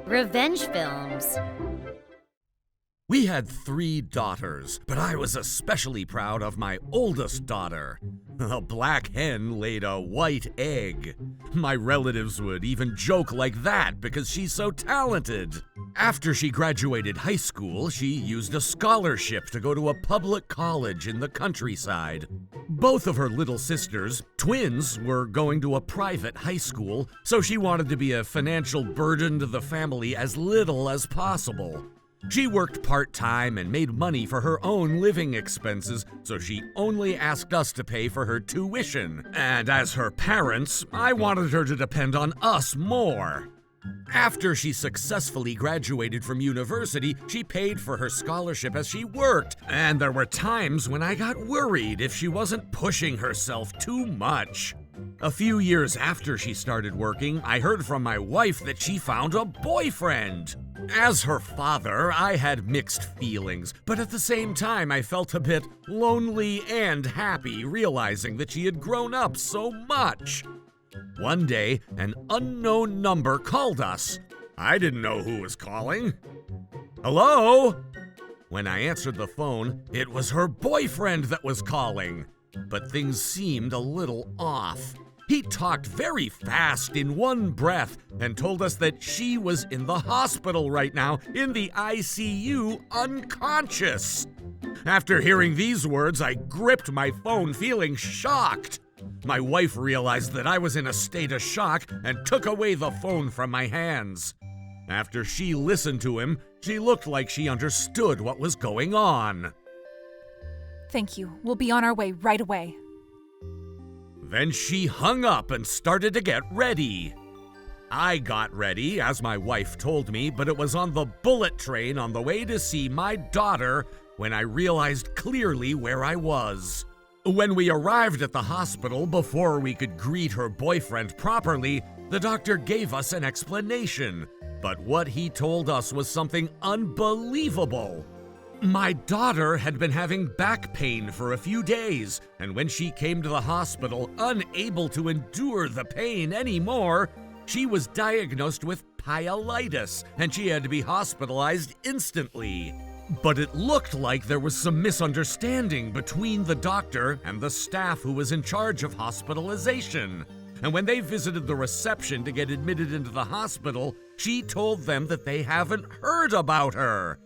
Revenge films. We had 3 daughters, but I was especially proud of my oldest daughter. A black hen laid a white egg. My relatives would even joke like that because she's so talented. After she graduated high school, she used a scholarship to go to a public college in the countryside. Both of her little sisters, twins, were going to a private high school, so she wanted to be a financial burden to the family as little as possible. She worked part-time and made money for her own living expenses, so she only asked us to pay for her tuition. And as her parents, I wanted her to depend on us more. After she successfully graduated from university, she paid for her scholarship as she worked, and there were times when I got worried if she wasn't pushing herself too much. A few years after she started working, I heard from my wife that she found a boyfriend. As her father, I had mixed feelings, but at the same time I felt a bit lonely and happy realizing that she had grown up so much. One day, an unknown number called us. I didn't know who was calling. Hello? When I answered the phone, it was her boyfriend that was calling. But things seemed a little off. He talked very fast in one breath and told us that she was in the hospital right now, in the ICU, unconscious. After hearing these words, I gripped my phone, feeling shocked. My wife realized that I was in a state of shock and took away the phone from my hands. After she listened to him, she looked like she understood what was going on. Thank you. We'll be on our way right away. Then she hung up and started to get ready. I got ready, as my wife told me, but it was on the bullet train on the way to see my daughter when I realized clearly where I was. When we arrived at the hospital, before we could greet her boyfriend properly, the doctor gave us an explanation. But what he told us was something unbelievable. My daughter had been having back pain for a few days, and when she came to the hospital, unable to endure the pain anymore, she was diagnosed with pyelitis, and she had to be hospitalized instantly. But it looked like there was some misunderstanding between the doctor and the staff who was in charge of hospitalization. And when they visited the reception to get admitted into the hospital, she told them that they haven't heard about her.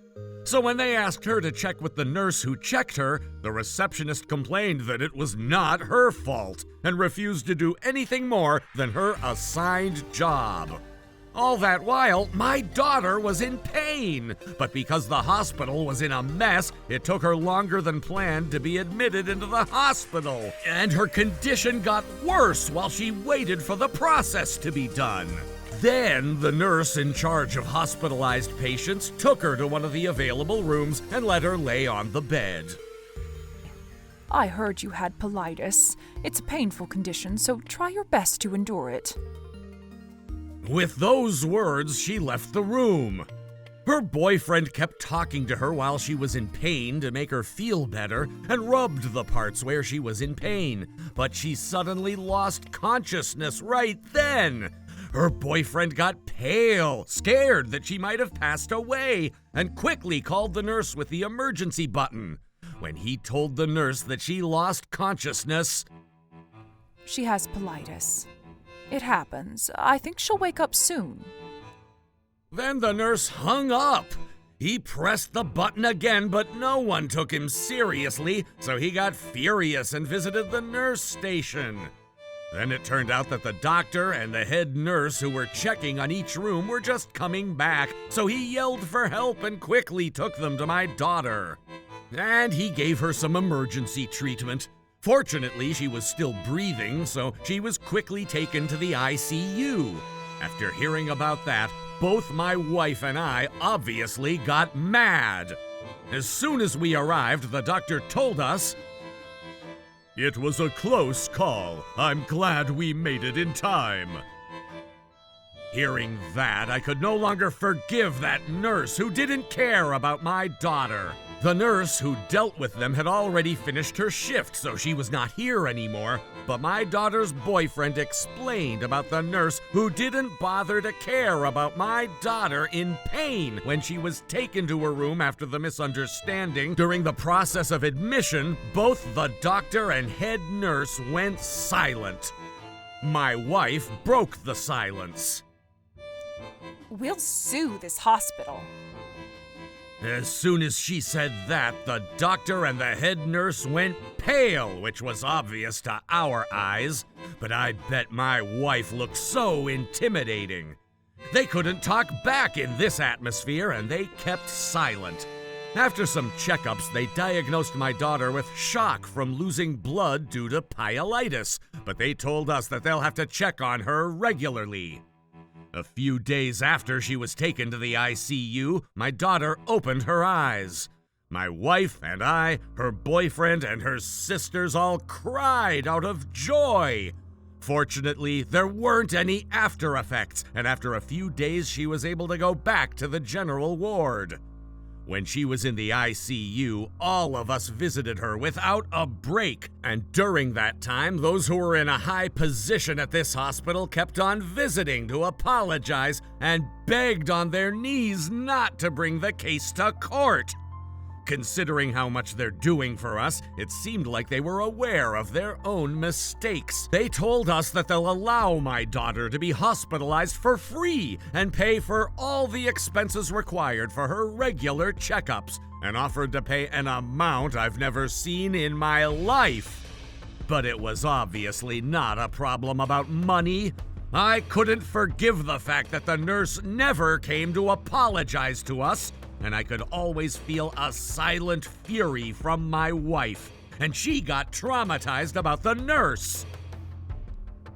So when they asked her to check with the nurse who checked her, the receptionist complained that it was not her fault and refused to do anything more than her assigned job. All that while, my daughter was in pain, but because the hospital was in a mess, it took her longer than planned to be admitted into the hospital, and her condition got worse while she waited for the process to be done. Then, the nurse in charge of hospitalized patients took her to one of the available rooms and let her lay on the bed. I heard you had pyelitis. It's a painful condition, so try your best to endure it. With those words, she left the room. Her boyfriend kept talking to her while she was in pain to make her feel better and rubbed the parts where she was in pain, but she suddenly lost consciousness right then. Her boyfriend got pale, scared that she might have passed away, and quickly called the nurse with the emergency button. When he told the nurse that she lost consciousness, She has pyelitis. It happens. I think she'll wake up soon. then the nurse hung up. He pressed the button again, but no one took him seriously, so he got furious and visited the nurse station. Then it turned out that the doctor and the head nurse who were checking on each room were just coming back, so he yelled for help and quickly took them to my daughter. And he gave her some emergency treatment. Fortunately, she was still breathing, so she was quickly taken to the ICU. After hearing about that, both my wife and I obviously got mad. As soon as we arrived, the doctor told us, "It was a close call. I'm glad we made it in time." Hearing that, I could no longer forgive that nurse who didn't care about my daughter. The nurse who dealt with them had already finished her shift, so she was not here anymore. But my daughter's boyfriend explained about the nurse who didn't bother to care about my daughter in pain when she was taken to her room after the misunderstanding. During the process of admission, both the doctor and head nurse went silent. My wife broke the silence. We'll sue this hospital. As soon as she said that, the doctor and the head nurse went pale, which was obvious to our eyes, but I bet my wife looked so intimidating. They couldn't talk back in this atmosphere, and they kept silent. After some checkups, they diagnosed my daughter with shock from losing blood due to pyelitis, but they told us that they'll have to check on her regularly. A few days after she was taken to the ICU, my daughter opened her eyes. My wife and I, her boyfriend, and her sisters all cried out of joy. Fortunately, there weren't any after effects, and after a few days, she was able to go back to the general ward. When she was in the ICU, all of us visited her without a break, and during that time, those who were in a high position at this hospital kept on visiting to apologize and begged on their knees not to bring the case to court. Considering how much they're doing for us, it seemed like they were aware of their own mistakes. They told us that they'll allow my daughter to be hospitalized for free and pay for all the expenses required for her regular checkups, and offered to pay an amount I've never seen in my life. But it was obviously not a problem about money. I couldn't forgive the fact that the nurse never came to apologize to us, and I could always feel a silent fury from my wife, and she got traumatized about the nurse.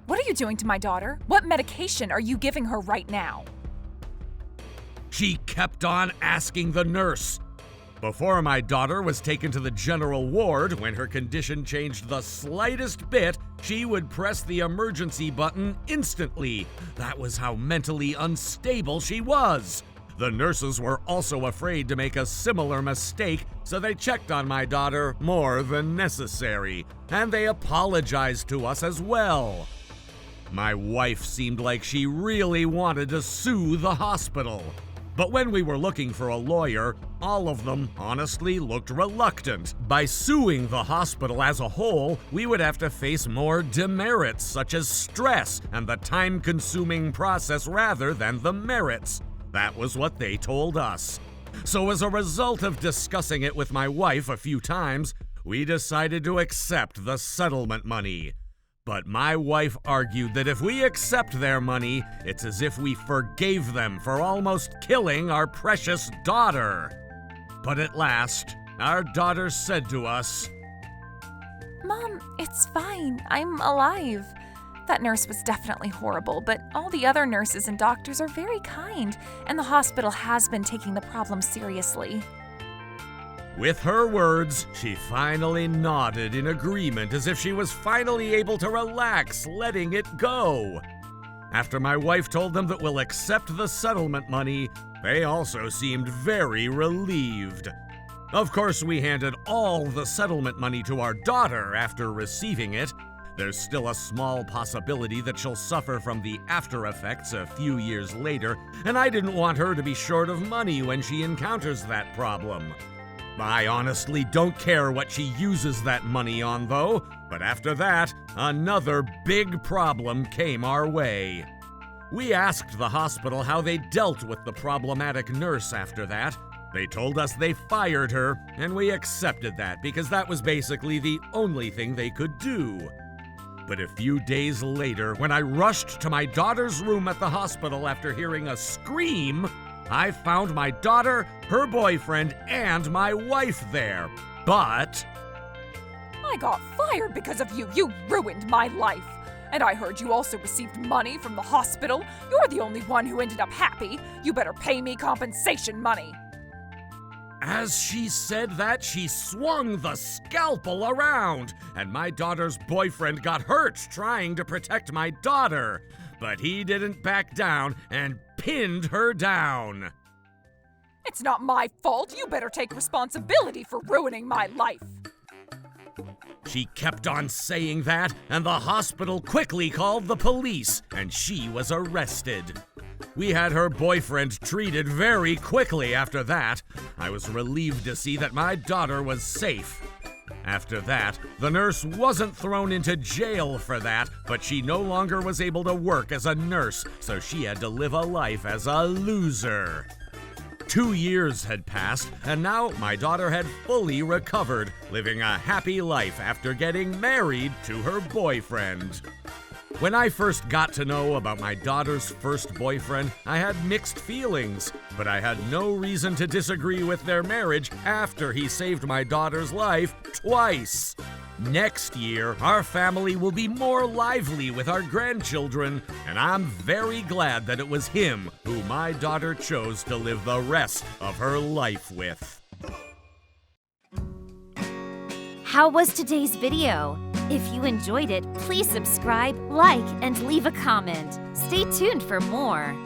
What are you doing to my daughter? What medication are you giving her right now? She kept on asking the nurse. Before my daughter was taken to the general ward, when her condition changed the slightest bit, she would press the emergency button instantly. That was how mentally unstable she was. The nurses were also afraid to make a similar mistake, so they checked on my daughter more than necessary, and they apologized to us as well. My wife seemed like she really wanted to sue the hospital. But when we were looking for a lawyer, all of them honestly looked reluctant. By suing the hospital as a whole, we would have to face more demerits, such as stress and the time-consuming process rather than the merits. That was what they told us. So as a result of discussing it with my wife a few times, we decided to accept the settlement money. But my wife argued that if we accept their money, it's as if we forgave them for almost killing our precious daughter. But at last, our daughter said to us, Mom, it's fine. I'm alive. That nurse was definitely horrible, but all the other nurses and doctors are very kind, and the hospital has been taking the problem seriously. With her words, she finally nodded in agreement as if she was finally able to relax, letting it go. After my wife told them that we'll accept the settlement money, they also seemed very relieved. Of course, we handed all the settlement money to our daughter after receiving it. There's still a small possibility that she'll suffer from the after effects a few years later, and I didn't want her to be short of money when she encounters that problem. I honestly don't care what she uses that money on, though, but after that, another big problem came our way. We asked the hospital how they dealt with the problematic nurse after that. They told us they fired her, and we accepted that because that was basically the only thing they could do. But a few days later, when I rushed to my daughter's room at the hospital after hearing a scream, I found my daughter, her boyfriend, and my wife there. But I got fired because of you. You ruined my life. And I heard you also received money from the hospital. You're the only one who ended up happy. You better pay me compensation money. as she said that, she swung the scalpel around, and my daughter's boyfriend got hurt trying to protect my daughter. But he didn't back down and pinned her down. It's not my fault. You better take responsibility for ruining my life. She kept on saying that, and the hospital quickly called the police, and she was arrested. We had her boyfriend treated very quickly after that. I was relieved to see that my daughter was safe. After that, the nurse wasn't thrown into jail for that, but she no longer was able to work as a nurse, so she had to live a life as a loser. 2 years had passed, and now my daughter had fully recovered, living a happy life after getting married to her boyfriend. When I first got to know about my daughter's first boyfriend, I had mixed feelings, but I had no reason to disagree with their marriage after he saved my daughter's life twice. Next year, our family will be more lively with our grandchildren, and I'm very glad that it was him who my daughter chose to live the rest of her life with. How was today's video? If you enjoyed it, please subscribe, like, and leave a comment. Stay tuned for more.